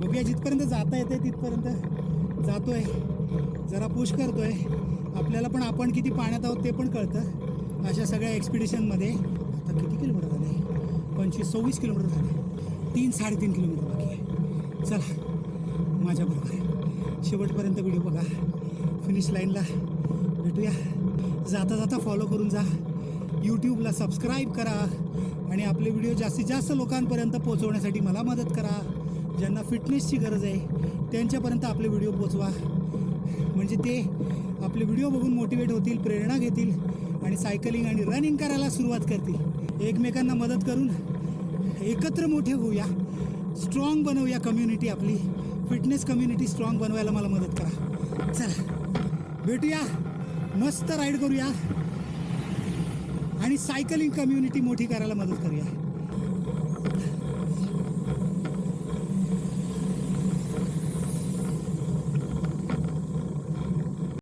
बघूया जिथपर्यंत जाता येते तिथपर्यंत जातोय, जरा पुश करतोय. आपल्याला पण आपण किती पाण्यात आहोत ते पण कळतं अशा सगळ्या एक्सपिडिशनमध्ये. आता किती किलोमीटर झाले? 25-26 किलोमीटर झाले. 3-3.5 किलोमीटर बाकी आहे. चला माझ्याबरोबर शेवटपर्यंत व्हिडिओ बघा. फिनिश लाईनला भेटूया. जाता जाता फॉलो करून जा, यूट्यूबला सबस्क्राईब करा आणि आपले व्हिडिओ जास्तीत जास्त लोकांपर्यंत पोहोचवण्यासाठी मला मदत करा. ज्यांना फिटनेसची गरज आहे त्यांच्यापर्यंत आपले व्हिडिओ पोचवा, म्हणजे ते आपले व्हिडिओ बघून मोटिवेट होतील, प्रेरणा घेतील आणि सायकलिंग आणि रनिंग करायला सुरुवात करतील. एकमेकांना मदत करून एकत्र मोठे होऊया, स्ट्रॉंग बनवूया कम्युनिटी. आपली फिटनेस कम्युनिटी स्ट्रॉंग बनवायला मला मदत करा. चला भेटूया, मस्त राईड करूया आणि सायकलिंग कम्युनिटी मोठी करायला मदत करूया.